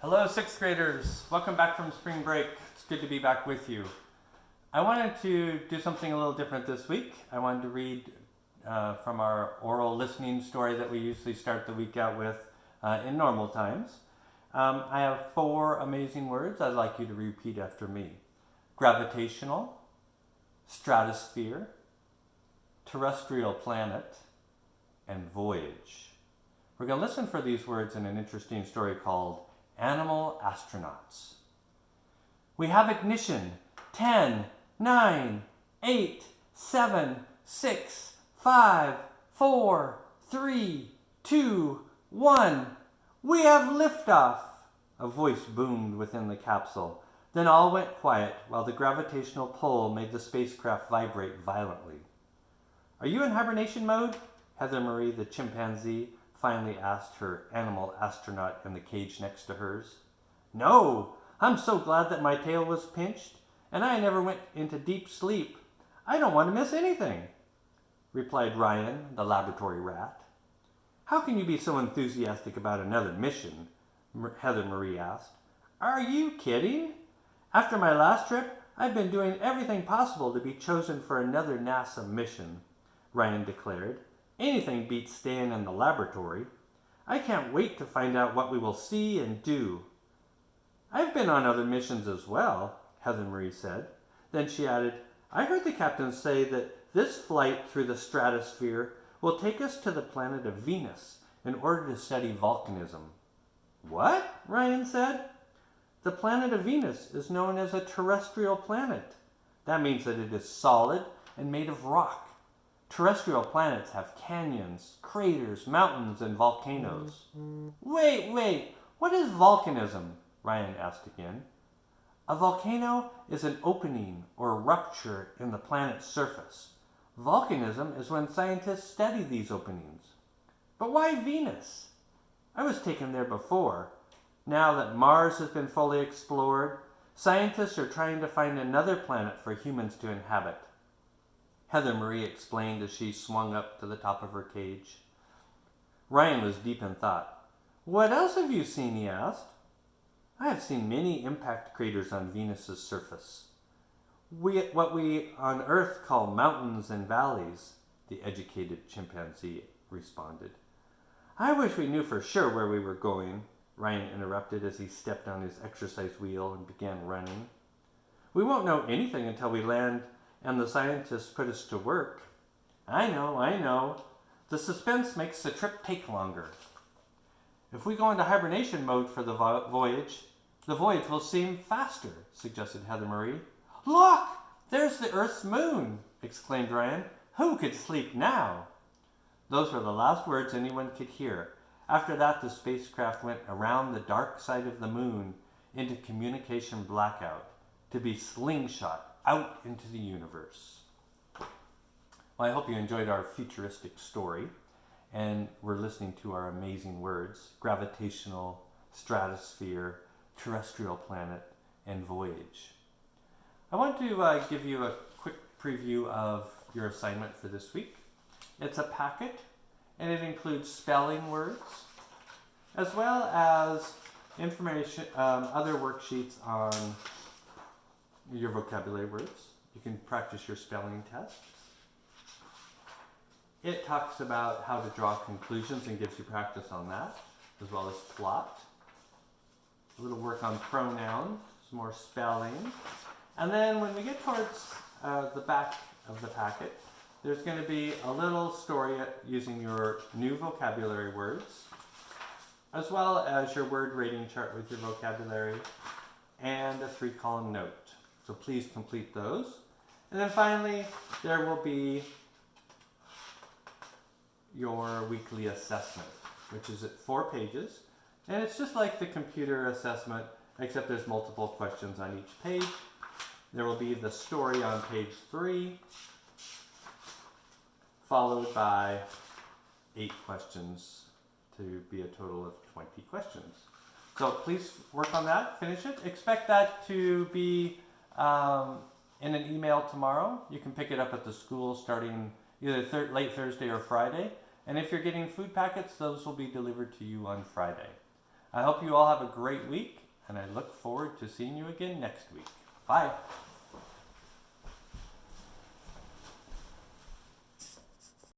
Hello, sixth graders. Welcome back from spring break. It's good to be back with you. I wanted to do something a little different this week. I wanted to read from our oral listening story that we usually start the week out with in normal times. I have 4 amazing words I'd like you to repeat after me. Gravitational, stratosphere, terrestrial planet, and voyage. We're going to listen for these words in an interesting story called Animal Astronauts. We have ignition. 10, 9, 8, 7, 6, 5, 4, 3, 2, 1. We have liftoff. A voice boomed within the capsule. Then all went quiet while the gravitational pull made the spacecraft vibrate violently. Are you in hibernation mode? Heather Marie, the chimpanzee, finally asked her animal astronaut in the cage next to hers. No, I'm so glad that my tail was pinched, and I never went into deep sleep. I don't want to miss anything, replied Ryan, the laboratory rat. How can you be so enthusiastic about another mission? Heather Marie asked. Are you kidding? After my last trip, I've been doing everything possible to be chosen for another NASA mission, Ryan declared. Anything beats staying in the laboratory. I can't wait to find out what we will see and do. I've been on other missions as well, Heather Marie said. Then she added, I heard the captain say that this flight through the stratosphere will take us to the planet of Venus in order to study volcanism. What? Ryan said. The planet of Venus is known as a terrestrial planet. That means that it is solid and made of rock. Terrestrial planets have canyons, craters, mountains, and volcanoes. Wait, what is volcanism? Ryan asked again. A volcano is an opening or rupture in the planet's surface. Volcanism is when scientists study these openings. But why Venus? I was taken there before. Now that Mars has been fully explored, scientists are trying to find another planet for humans to inhabit. Heather Marie explained as she swung up to the top of her cage. Ryan was deep in thought. What else have you seen? He asked. I have seen many impact craters on Venus's surface. What we on Earth call mountains and valleys, the educated chimpanzee responded. I wish we knew for sure where we were going, Ryan interrupted as he stepped on his exercise wheel and began running. We won't know anything until we land and the scientists put us to work. I know. The suspense makes the trip take longer. If we go into hibernation mode for the voyage will seem faster, suggested Heather Marie. Look! There's the Earth's moon, exclaimed Ryan. Who could sleep now? Those were the last words anyone could hear. After that, the spacecraft went around the dark side of the moon into communication blackout to be slingshot out into the universe. Well, I hope you enjoyed our futuristic story and we're listening to our amazing words, gravitational, stratosphere, terrestrial planet, and voyage. I want to give you a quick preview of your assignment for this week. It's a packet and it includes spelling words as well as information, other worksheets on your vocabulary words. You can practice your spelling test. It talks about how to draw conclusions and gives you practice on that, as well as plot. A little work on pronouns, some more spelling. And then when we get towards the back of the packet, there's going to be a little story using your new vocabulary words, as well as your word rating chart with your vocabulary, and a 3-column note. So please complete those. And then finally, there will be your weekly assessment, which is at 4 pages. And it's just like the computer assessment, except there's multiple questions on each page. There will be the story on page 3, followed by 8 questions to be a total of 20 questions. So please work on that, finish it. Expect that to be in an email tomorrow. You can pick it up at the school starting either late Thursday or Friday. And if you're getting food packets, those will be delivered to you on Friday. I hope you all have a great week, and I look forward to seeing you again next week. Bye.